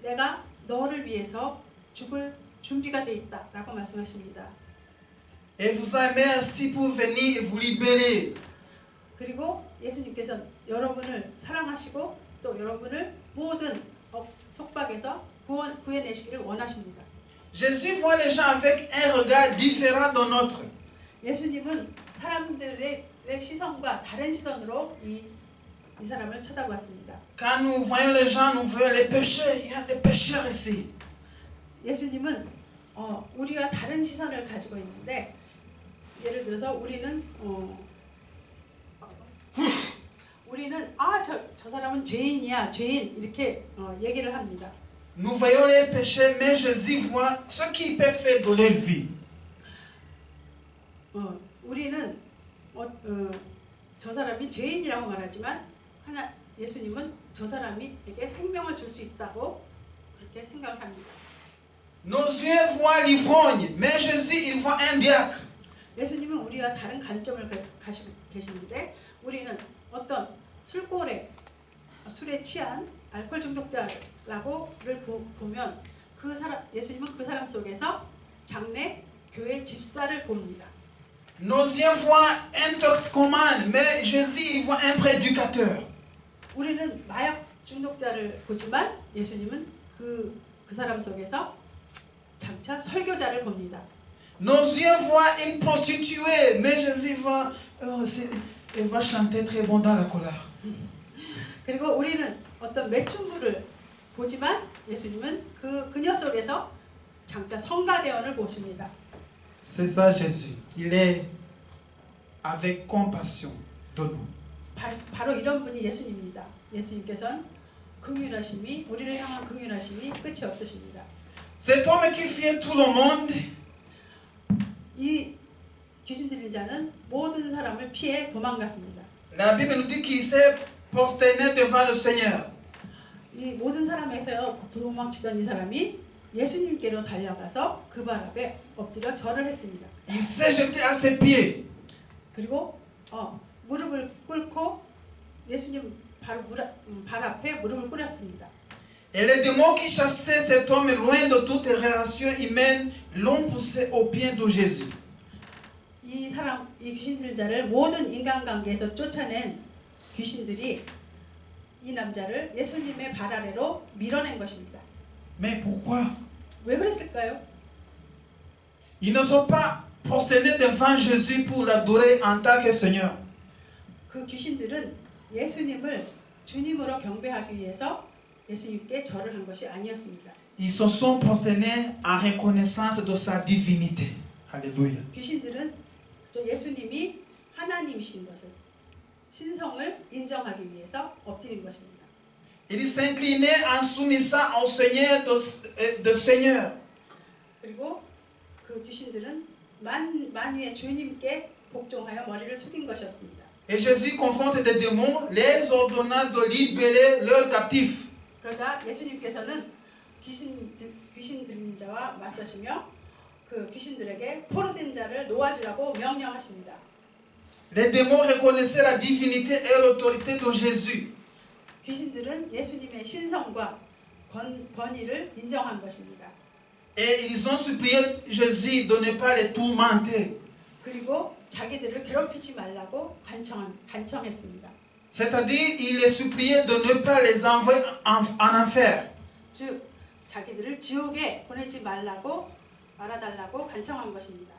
B: 내가 너를 위해서 죽을 준비가 돼 있다라고 말씀하십니다.
A: Et vous avez ainsi pour venir et vous libérer.
B: 그리고 예수님께서 여러분을 사랑하시고 또 여러분을 모든 속박에서 구해내시기를 원하십니다.
A: Jésus voit les gens avec un regard différent d'un autre.
B: 예수님은 사람들의 시선과 다른 시선으로 이 사람을 쳐다보았습니다.
A: Quand nous voyons les gens, nous voyons les pécheurs. Il y a des pécheurs ici.
B: 예수님은 우리와 다른 시선을 가지고 있는데 예를 들어서 우리는 저 사람은 죄인이야, 죄인 이렇게 얘기를 합니다.
A: Nous voyons les pécheurs, mais Jésus voit ce qu'ils peuvent faire dans leur vie.
B: 우리는 저 사람이 죄인이라고 말하지만 예수님은 저 사람에게 생명을 줄 수 있다고 그렇게 생각을 합니다.
A: Nos yeux voient l'ivrogne, mais Jésus, il voit un diacre.
B: 예수님은 우리와 다른 관점을 가지고 계시는데 우리는 어떤 술에 취한 알코올 중독자라고를 보면 예수님은 그 사람 속에서 장래 교회 집사를 봅니다.
A: Nos yeux voient un toxicomane, mais Jésus, il voit un prédicateur.
B: 우리는 마약 중독자를 보지만 예수님은 그 사람 속에서 장차 설교자를 봅니다.
A: Nos yeux voient une prostituée, mais Jésus voit, elle va chanter très bon dans la colère.
B: 그리고 우리는 어떤 매춘부를 보지만 예수님은 그녀 속에서 장차 성가대원을 보십니다.
A: C'est ça Jésus. Il est avec compassion de nous.
B: 바로 이런 분이 예수님입니다. 예수님께서는 긍휼하심이 우리를 향한 긍휼하심이 끝이 없으십니다.
A: Cet homme qui fuyait tout le monde,
B: 이 귀신 들린 자는 모든 사람을 피해 도망갔습니다.
A: la Bible nous dit qu'il s'est prosterné devant le Seigneur.
B: 이 모든 사람에서 도망치던 이 사람이 예수님께로 달려가서 그 발 앞에 엎드려 절을 했습니다.
A: Il s'est jeté à ses pieds.
B: 그리고 무릎을 꿇고 예수님 발 앞에 무릎을 꿇었습니다.
A: Et les démons qui chassaient cet homme loin de toute relation humaine l'ont poussé aux pieds de Jésus.
B: 이 귀신 들린 자를 모든 인간관계에서 쫓아낸 귀신들이 이 남자를 예수님의 발 아래로 밀어낸 것입니다.
A: Mais pourquoi?
B: 왜 그랬을까요?
A: Ils ne sont pas prosternés devant Jésus pour l'adorer en tant que Seigneur.
B: 그 귀신들은 예수님을 주님으로 경배하기 위해서 예수님께 절을 한 것이 아니었습니다.
A: Ils se sont prosternés en reconnaissance de sa divinité. Alléluia.
B: 귀신들은 예수님이 하나님이신 것을 신성을 인정하기 위해서 엎드린 것입니다.
A: Ils s'inclinaient en soumission au Seigneur de Seigneur.
B: 그리고 그 귀신들은 만유의 주님께 복종하여 머리를 숙인 것이었습니다.
A: Et Jésus confronte des démons, les ordonnant de libérer leurs captifs.
B: 그러자 예수님께서는 귀신 들린 자와 맞서시며 그 귀신들에게 포로된 자를 놓아주라고 명령하십니다.
A: Les démons reconnaissaient la divinité et l'autorité de Jésus.
B: 귀신들은 예수님의 신성과 권위를 인정한 것입니다.
A: Et ils ont supplié Jésus de ne pas les tourmenter.
B: 그리고 자기들을 괴롭히지 말라고 간청했습니다.
A: C'est-à-dire, il les suppliait de ne pas les envoyer en enfer.
B: 즉, 자기들을 지옥에 보내지 말아달라고 간청한 것입니다.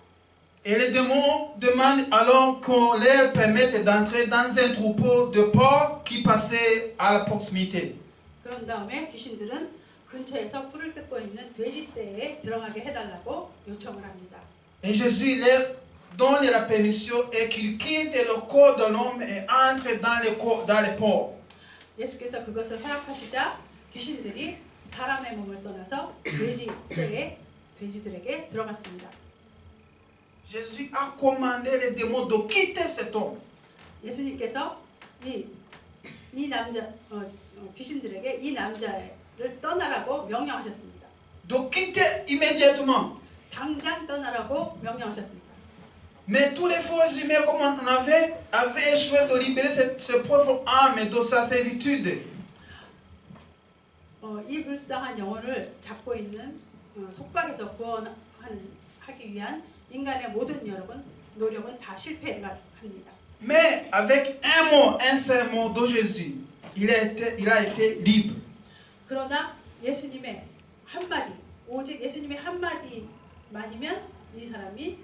A: Et les démons demandent alors qu'on leur permette d'entrer dans un troupeau de porcs qui passait à la proximité.
B: 그런 다음에 귀신들은 근처에서 풀을 뜯고 있는 돼지떼에 들어가게 해달라고 요청을 합니다.
A: Et Jésus leur donne la permission et qu'ils quittent le corps de l'homme et entrent dans les porcs.
B: 예수께서 그것을 허락하시자 귀신들이 사람의 몸을 떠나서 돼지들에게 들어갔습니다.
A: Jésus a commandé les démons de quitter cet homme.
B: 예수님께서 이 남자 귀신들에게 이 남자를 떠나라고 명령하셨습니다.
A: De quitter immédiatement.
B: 당장 떠나라고 명령하셨습니다.
A: Mais tous les faux résumés, comme on avait échoué de libérer ce pauvre âme de sa servitude.
B: 이 불쌍한 영혼을 잡고 있는 속박에서 구원하기 위한 인간의 모든 노력은 다 실패합니다.
A: Mais avec un mot, un seul mot de Jésus, il a été libre.
B: 그러나 예수님의 한마디, 오직 예수님의 한마디만이면 이 사람이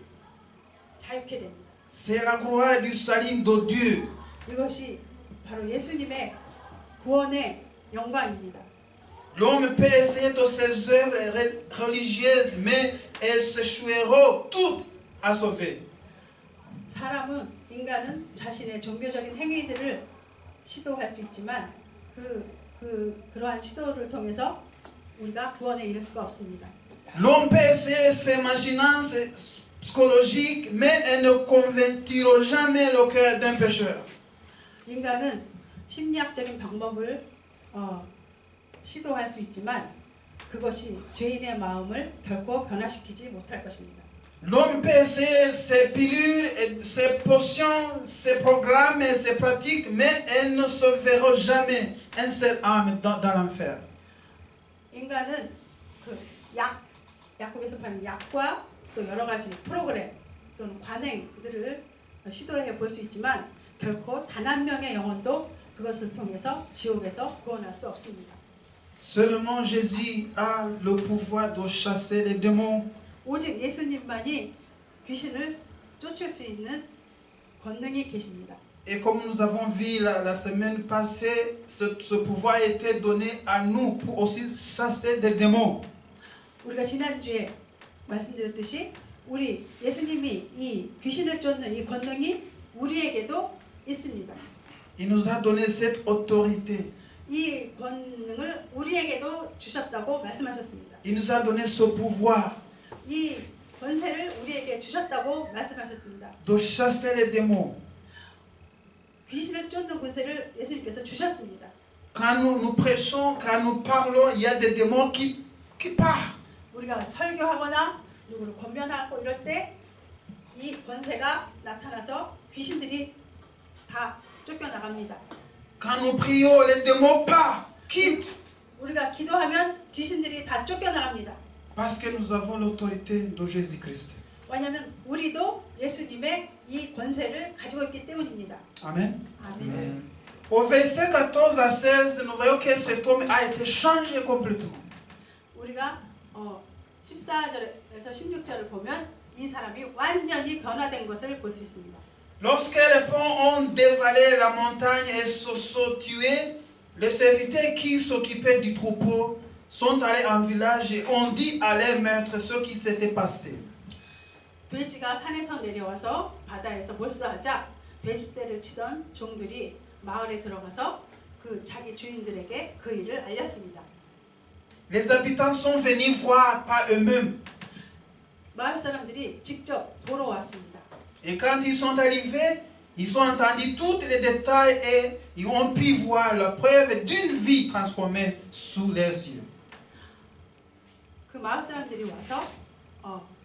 B: 자유케 됩니다.
A: C'est la gloire du salut de Dieu.
B: 이것이 바로 예수님의 구원의 영광입니다.
A: L'homme peut essayer de ses œuvres religieuses, mais elles s'échoueront toutes à sauver.
B: 인간은 자신의 종교적인 행위들을 시도할 수 있지만 그러한 시도를 통해서 우리가 구원에 이를 수가 없습니다.
A: L'homme peut essayer ses machinations psychologiques, mais elles ne convertiront jamais le cœur d'un pécheur.
B: 인간은 심리학적인 방법을 시도할 수 있지만 그것이 죄인의 마음을 결코 변화시키지 못할 것입니다.
A: L'homme peut essayer ses pilules, ses potions, ses programmes et ses pratiques, mais elles ne sauveront jamais un seul âme dans l'enfer.
B: 인간은 약국에서 파는 약과 또 여러 가지 프로그램 또는 관행들을 시도해 볼 수 있지만 결코 단 한 명의 영혼도 그것을 통해서 지옥에서 구원할 수 없습니다.
A: Seulement Jésus a le pouvoir de chasser les démons.
B: 오직 예수님만이 귀신을 쫓을 수 있는 권능이 계십니다.
A: Et comme nous avons vu la semaine passée, ce pouvoir a été donné à nous pour aussi chasser des démons.
B: 우리가 지난주에 말씀드렸듯이 우리 예수님이 이 귀신을 쫓는 이 권능이 우리에게도 있습니다.
A: Il nous a donné cette autorité.
B: 이 권능을 우리에게도 주셨다고 말씀하셨습니다.
A: Il nous a donné ce pouvoir
B: 이 권세를 우리에게 주셨다고 말씀하셨습니다.
A: de chasser les démons.
B: 귀신을 쫓는 권세를 예수님께서 주셨습니다.
A: Quand nous prêchons, quand nous parlons, il y a des démons qui partent.
B: 우리가 설교하거나 누구를 권면하고 이럴 때 이 권세가 나타나서 귀신들이 다 쫓겨나갑니다.
A: Quand nous prions, les démons partent, quittent.
B: 우리가 기도하면 귀신들이 다 쫓겨나갑니다.
A: Parce que nous avons l'autorité de Jésus-Christ.
B: 왜냐하면 우리도 예수님의 이 권세를 가지고 있기 때문입니다.
A: Amen.
B: 아멘.
A: Au verset 14 à 16, nous voyons que cet homme a été changé complètement.
B: 우리가 14절에서 16절을 보면 이 사람이 완전히 변화된 것을 볼 수 있습니다.
A: Lorsque les ponts ont dévalé la montagne et se sont tués, les serviteurs qui s'occupaient du troupeau sont allés en village et ont dit à leur maître ce qui s'était passé.
B: 돼지가 산에서 내려와서 바다에서 몰수하자 돼지떼를 치던 종들이 마을에 들어가서 자기 주인들에게 그 일을 알렸습니다.
A: Les habitants sont venus voir par eux-mêmes.
B: 마을 사람들이 직접 보러 왔습니다.
A: Et quand ils sont arrivés, ils ont entendu tous les détails et ils ont pu voir la preuve d'une vie transformée sous leurs yeux.
B: 그 마을 사람들이 와서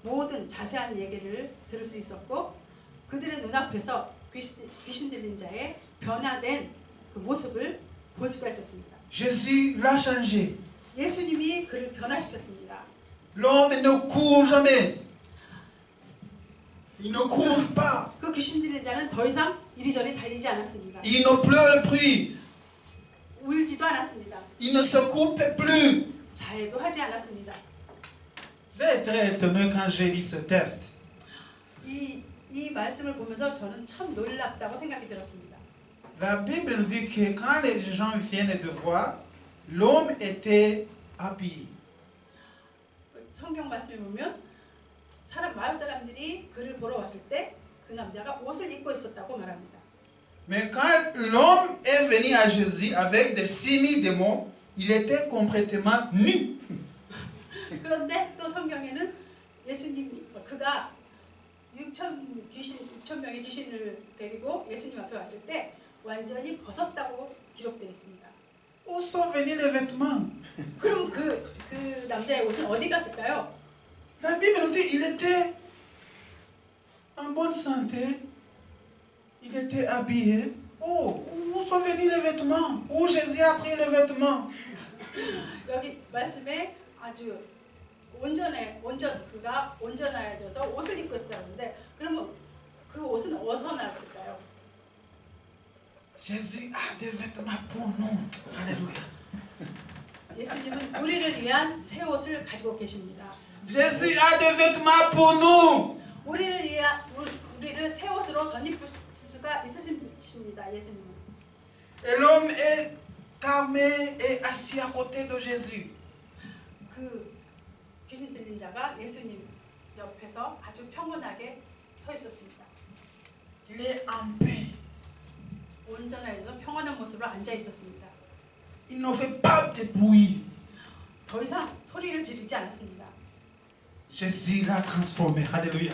B: 모든 자세한 얘기를 들을 수 있었고 그들의 눈앞에서 귀신 들린 자의 변화된 그 모습을 볼 수가 있었습니다.
A: Jésus l'a changé.
B: 예수님이 그를 변화시켰습니다.
A: L'homme ne court jamais. Il ne court pas.
B: 그 귀신 들린 자는 더 이상 이리저리 달리지 않았습니다.
A: Il ne pleure plus.
B: 울지도 않았습니다.
A: Il ne se coupe plus.
B: 자해도 하지 않았습니다.
A: J'ai très étonné quand j'ai lu ce texte.
B: 이 말씀을 보면서 저는 참 놀랍다고 생각이 들었습니다.
A: La Bible nous dit que quand les gens viennent de voir, l'homme était habillé.
B: 성경 말씀을 보면 마을 사람들이 그를 보러 왔을 때 그 남자가 옷을 입고 있었다고 말합니다.
A: Mais quand l'homme est venu à Jésus avec des 6000 démons, il était complètement nu.
B: 그런데 또 성경에는 그가 6,000명의 귀신을 데리고 예수님 앞에 왔을 때 완전히 벗었다고 기록되어 있습니다.
A: Où sont venus les vêtements?
B: 그럼 그 남자의 옷은 어디 갔을까요?
A: La Bible nous dit qu'il était en bonne santé, il était habillé. Oh, où sont venus les vêtements? Où Jésus a pris les vêtements?
B: 여기 말씀에 아주 그가 온전하여져서 옷을 입고 있었다는데 그러면 그 옷은 어디서 났을까요?
A: Jésus a des vêtements pour nous. Alléluia.
B: 예수님은 우리를 위한 새 옷을 가지고 계십니다.
A: Jésus a des vêtements pour nous.
B: 우리를 새 옷으로 덧입을 수가 있으십니다. 예수님은.
A: Et l'homme est calmé et assis à côté de Jésus.
B: 그 귀신 들린 자가 예수님 옆에서 아주 평온하게 서 있었습니다.
A: Il est en paix.
B: 온전하여서 평온한 모습으로 앉아 있었습니다.
A: Il ne fait pas de bruit.
B: 더 이상 소리를 지르지 않았습니다.
A: Jésus l'a transformé. Alléluia.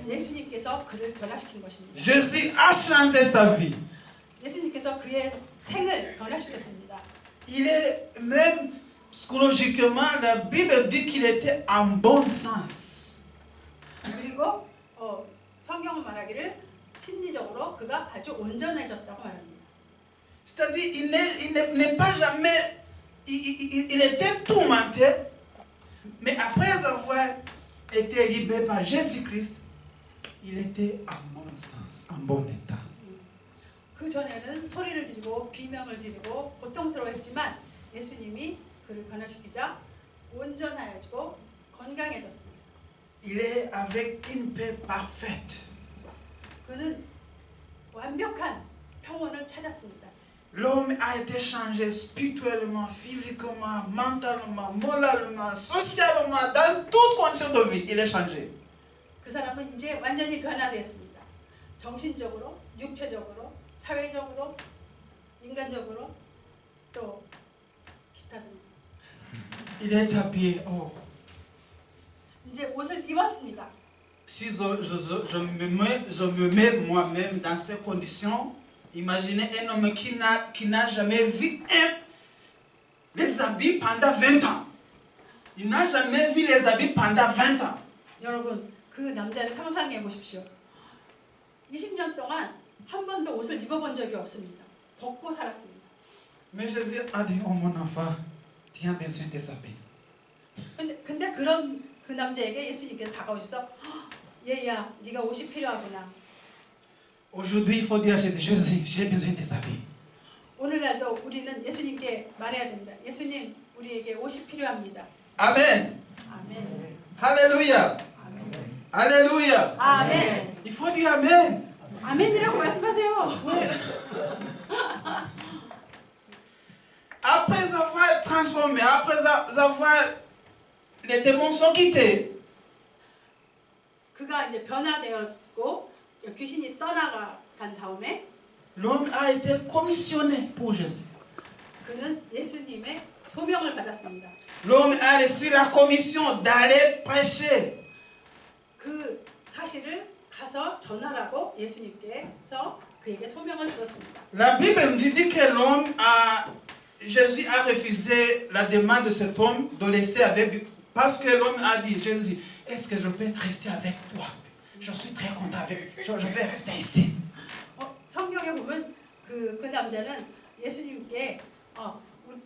B: 예수님께서 그를 변화시킨 것입니다.
A: Jésus a changé sa vie.
B: 예수님께서 그의 생을 변화시켰습니다.
A: Il est même psychologiquement, la Bible dit qu'il était en bon sens.
B: 그리고 성경은 말하기를 심리적으로 그가 아주 온전해졌다고 말합니다.
A: C'est-à-dire, il n'est pas jamais, il était tourmenté, mais après avoir été libéré par Jésus-Christ, il était en bon sens, en bon état.
B: 그 전에는 소리를 지르고 비명을 지르고 고통스러워했지만 예수님이 그를 변화시키자 온전하여지고 건강해졌습니다.
A: Il est avec une paix parfaite.
B: 그는 완벽한 평온을 찾았습니다.
A: L'homme a été changé spirituellement, physiquement, mentalement, moralement, socialement, dans toute condition de vie, il est changé.
B: 그 사람은 이제 완전히 변화되었습니다. 정신적으로, 육체적으로, 사회적으로, 인간적으로, 또 기타 등.
A: Il est habillé. Oh.
B: 이제 옷을 입었습니다.
A: Si je me mets moi-même dans ces conditions, imaginez un homme qui n'a jamais vu les habits pendant 20 ans. Il n'a jamais vu les habits pendant 20 ans.
B: 여러분, 그 남자를 상상해 보십시오. 20년 동안 한 번도 옷을 입어본 적이 없습니다. 벗고 살았습니다.
A: Mais Jésus a dit, oh mon enfant, tu as besoin de tes habits.
B: 근데 그 남자에게 예수님께서 다가오셔서 얘야, 네가 옷이 필요하구나.
A: Aujourd'hui, il faut dire à Jésus, j'ai besoin de tes habits.
B: 오늘날도 우리는 예수님께 말해야 됩니다. 예수님, 우리에게 옷이 필요합니다.
A: Amen.
B: 아멘.
A: Alléluia.
B: 아멘.
A: Alléluia.
B: 아멘.
A: Il faut dire Amen.
B: 아멘이라고 말씀하세요.
A: Après avoir transformé, après avoir les démons sont quittés,
B: 그가 이제 변화되었고 귀신이 떠나간 다음에
A: l'homme a été commissionné pour Jésus.
B: 그는 예수님의 소명을 받았습니다.
A: L'homme a reçu la commission d'aller prêcher.
B: 그 사실을 가서 전하라고 예수님께서 그에게 소명을 주었습니다.
A: La Bible nous dit que Jésus a refusé la demande de cet homme de laisser avec, parce que l'homme a dit, Jésus, est-ce que je peux rester avec toi? Je suis très content avec, je vais rester ici.
B: 성경에 보면 그 남자는 예수님께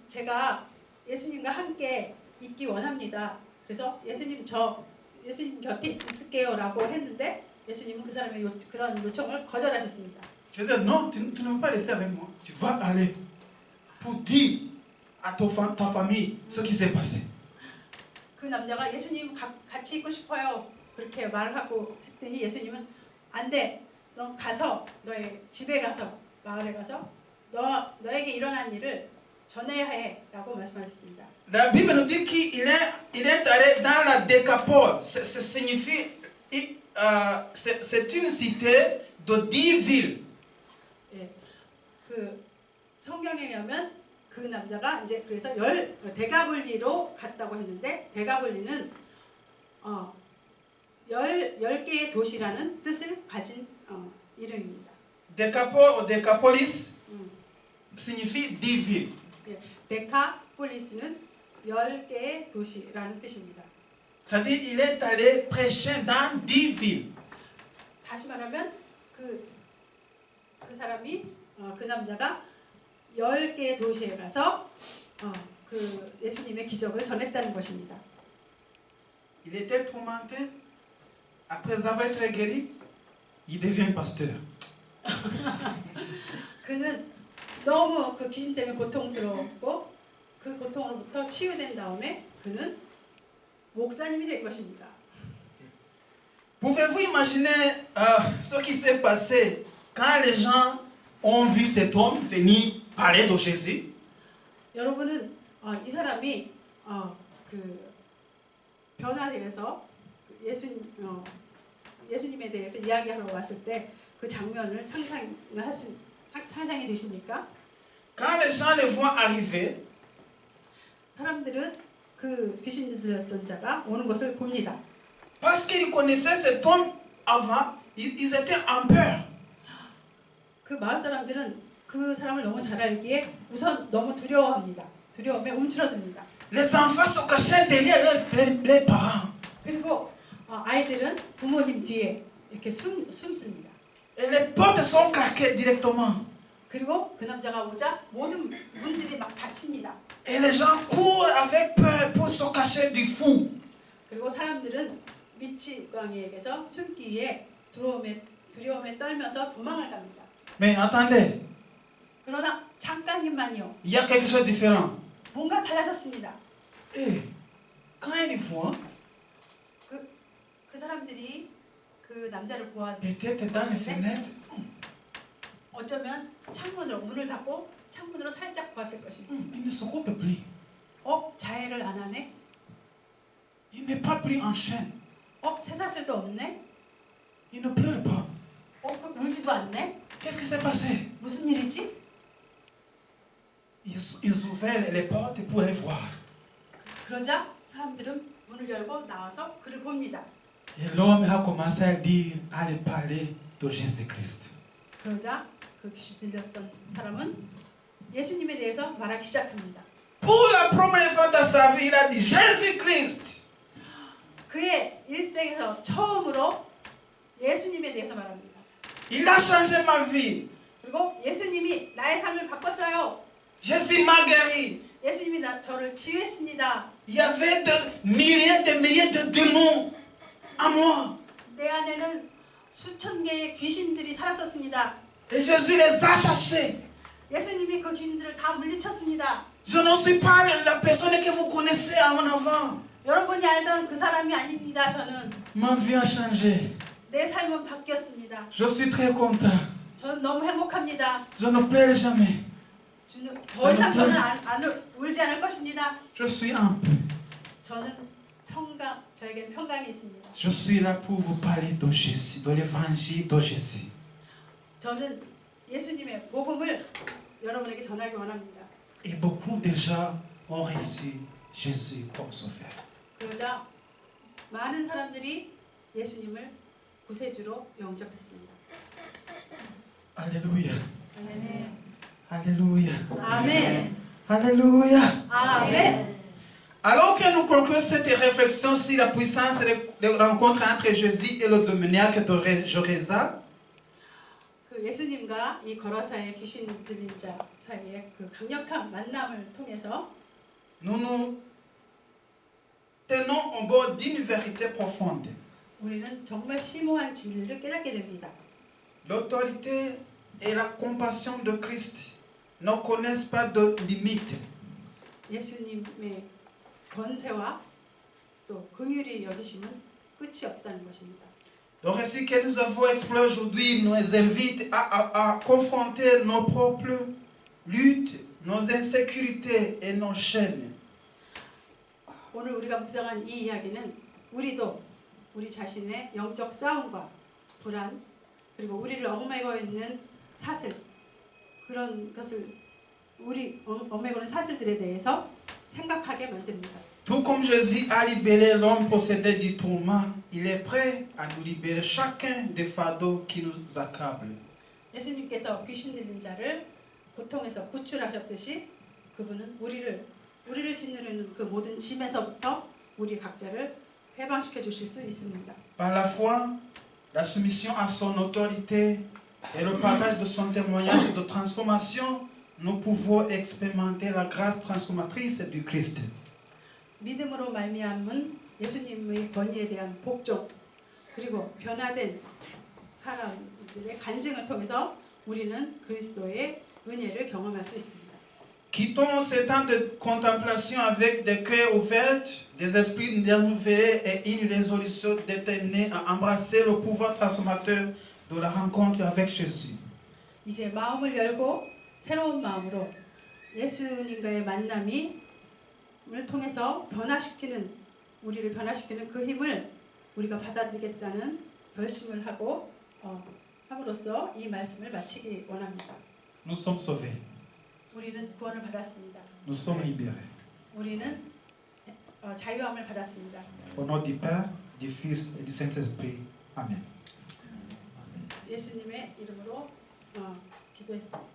B: 제가 예수님과 함께 있기 원합니다. 그래서 예수님 곁에 있을게요라고 했는데 예수님은 그 사람의 그런 요청을 거절하셨습니다.
A: Jésus dit, non, tu ne veux pas rester avec moi. Tu vas aller pour dire à ta famille ce qui s'est passé.
B: 그 남자가 예수님 같이 있고 싶어요. 그렇게 말을 하고 했더니 예수님은 안 돼. 너 가서 너의 집에 가서 마을에 가서 너에게 일어난 일을 전해야 해라고 말씀하셨습니다.
A: La Bible nous dit qu'il est allé dans la Décapole. Ça signifie c'est une cité de 10 villes.
B: 예, 그 성경에 의하면 그 남자가 이제 그래서 대가불리로 갔다고 했는데 대가불리는 10개의 도시라는 뜻을 가진 이름입니다.
A: Décapole ou Décapolis signifie 10 villes.
B: 예, 데카폴리스는 10개의 도시라는 뜻입니다.
A: C'est-à-dire il est allé prêcher dans 10 villes.
B: 다시 말하면 그 사람이 그 남자가 10개의 도시에 가서 그 예수님의 기적을 전했다는 것입니다.
A: Il était tourmenté. Après avoir été guéri, il devient pasteur.
B: 그는 너무 그 귀신 때문에 고통스러웠고 그 고통으로부터 치유된 다음에 그는 목사님이 된 것입니다.
A: Pouvez-vous imaginer ce qui s'est passé quand les gens ont vu cet homme venir parler de Jésus?
B: 여러분은 이 사람이 그 변화되어서 예수님에 대해서 이야기하러 왔을 때 그 장면을 상상이 되십니까?
A: Quand les gens le voient arriver,
B: 사람들은 그 귀신 들렸던 자가 오는 것을 봅니다.
A: parce qu'ils connaissaient cet homme avant, ils étaient en peur.
B: 그 마을 사람들은 그 사람을 너무 잘 알기에 우선 너무 두려워합니다. 두려움에 움츠러듭니다.
A: Les enfants se cachaient derrière leurs parents.
B: 그리고 아이들은 부모님 뒤에 이렇게 숨습니다.
A: Et les portes sont claquées directement.
B: 그리고 그 남자가 오자 모든 문들이 막 닫힙니다.
A: Et les gens courent avec peur pour se cacher du fou.
B: 그리고 사람들은 미치광이에게서 숨기 위해 두려움에 떨면서 도망을 갑니다.
A: Mais attendez,
B: 그러나 잠깐만요.
A: il y a quelque chose de différent.
B: 뭔가 달라졌습니다.
A: Et quand ils voient,
B: 그 사람들이 그 남자를
A: peut-être dans les fenêtres,
B: 어쩌면 창문으로 문을 닫고 창문으로 살짝 봤을 것입니다.
A: il ne se coupe plus.
B: 자해를 안 하네?
A: Il n'est pas plus en chaîne.
B: 쇠사슬도 없네?
A: Il ne pleure pas.
B: 울지도 않네?
A: Qu'est-ce qui s'est passé?
B: 무슨 일이지?
A: Ils ouvraient les portes pour aller voir.
B: 그러자 사람들은 문을 열고 나와서 그를 봅니다.
A: Et l'homme a commencé à dire, à lui parler de Jésus-Christ.
B: 그러자 그 귀신 들렸던 사람은 예수님에 대해서 말하기 시작합니다.
A: Pour la première fois dans sa vie, il a dit Jésus-Christ.
B: 그의 일생에서 처음으로 예수님에 대해서 말합니다.
A: Il a changé ma vie.
B: 그리고 예수님이 나의 삶을 바꿨어요.
A: Jésus m'a guéri.
B: 예수님이 저를 치유했습니다.
A: Il y avait de milliers de démons en moi.
B: 내 안에는 수천 개의 귀신들이 살았었습니다.
A: Et Jésus les a chassés.
B: 예수님이 그 귀신들을 다 물리쳤습니다.
A: Je ne suis pas la personne que vous connaissez en avant.
B: 여러분이 알던 그 사람이 아닙니다. 저는
A: Ma vie a changé.
B: 내 삶은 바뀌었습니다.
A: Je suis très content.
B: 저는 너무 행복합니다.
A: Je ne pleure jamais.
B: 더 이상 저는 울지 않을 것입니다.
A: Je suis en paix.
B: 저는 저에게는 평강이 있습니다.
A: Je suis là pour vous parler de Jésus, de l'évangile de Jésus.
B: 저는 예수님의 복음을 여러분에게 전하기 원합니다.
A: Et beaucoup de gens ont reçu Jésus comme sauveur.
B: 그러자 많은 사람들이 예수님을 구세주로 영접했습니다.
A: Alléluia.
B: 아멘.
A: Alléluia.
B: 아멘.
A: Alléluia.
B: 아멘.
A: Alors que nous concluons cette réflexion sur la puissance de rencontre entre Jésus et le démoniaque de Gerasa,
B: 그 예수님과 이 거라사의 귀신 들린 자 사이의 그 강력한 만남을 통해서
A: nous nous tenons au bord d'une vérité profonde.
B: 우리는 정말 심오한 진리를 깨닫게 됩니다.
A: L'autorité et la compassion de Christ ne connaissent pas de limites.
B: 예수님의 권세와 또 긍휼히 여기심은 끝이 없다는 것입니다.
A: Le récit que nous avons exploré aujourd'hui nous invite à confronter nos propres luttes, nos insécurités et nos chaînes.
B: 오늘 우리가 묵상한 이 이야기는 우리도 우리 자신의 영적 싸움과 불안 그리고 우리를 얽매고 있는 사슬 그런 것을 우리 얽매고 있는 사슬들에 대해서 생각하게 만듭니다.
A: Tout comme Jésus a libéré l'homme possédé du tourment, il est prêt à nous libérer chacun des fardeaux qui nous accablent.
B: 예수님께서 귀신 들린 자를 고통에서 구출하셨듯이 그분은 우리를 짓누르는 그 모든 짐에서부터 우리 각자를 해방시켜 주실 수 있습니다.
A: Par la foi, la soumission à son autorité et le partage de son témoignage de transformation, nous pouvons expérimenter la grâce transformatrice du Christ.
B: 믿음으로 말미암은 예수님의 권위에 대한 복종 그리고 변화된 사람들의 간증을 통해서 우리는 그리스도의 은혜를 경험할 수 있습니다.
A: Quittons ces temps de contemplation avec des cœurs ouverts, des esprits renouvelés et une résolution déterminée à embrasser le pouvoir transformateur de la rencontre avec Jésus.
B: 이제 마음을 열고 새로운 마음으로 예수님과의 만남을 통해서 우리를 변화시키는 그 힘을 우리가 받아들이겠다는 결심을 하고 함으로써 이 말씀을 마치기 원합니다.
A: Nous sommes sauvés,
B: 우리는 구원을 받았습니다.
A: nous sommes libérés.
B: 우리는 자유함을 받았습니다.
A: Au nom du Père, du Fils et du Saint-Esprit. Amen.
B: 예수님의 이름으로 기도했습니다.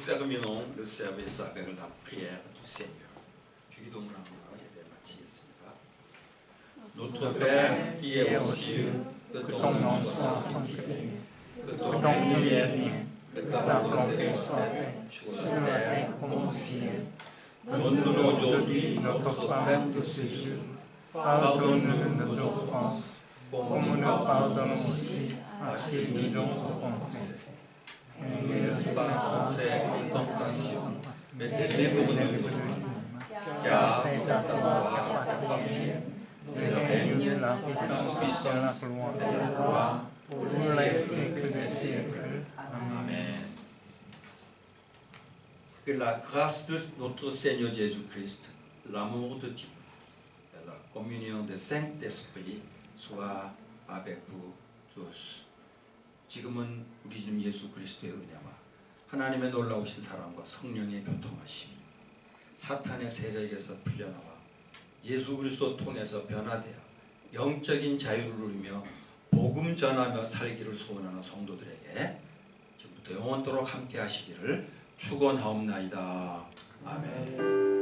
D: terminons le service avec la prière du Seigneur. 주기도문하며 예배 마치겠습니다. Notre Père qui est aux cieux, que ton nom soit sanctifié, que ton règne vienne, que ta volonté soit faite sur la terre comme au ciel. Donne-nous aujourd'hui notre pain de ce jour. Pardonne-nous nos offenses, comme nous pardonnons aussi à ceux qui nous ont offensés. Ne nous laisse pas entrer en tentation, mais délivre-nous du mal. Car c'est à toi qu'appartiennent le règne, la puissance et la gloire pour les siècles des siècles. Amen. Que la grâce de notre Seigneur Jésus-Christ, l'amour de Dieu et la communion du Saint-Esprit soit avec vous tous. 지금은 우리 주님 예수 그리스도의 은혜와 하나님의 놀라우신 사랑과 성령의 교통하심이 사탄의 세력에서 풀려나와 예수 그리스도 통해서 변화되어 영적인 자유를 누리며 복음 전하며 살기를 소원하는 성도들에게 지금부터 영원토록 함께 하시기를 축원하옵나이다. 아멘.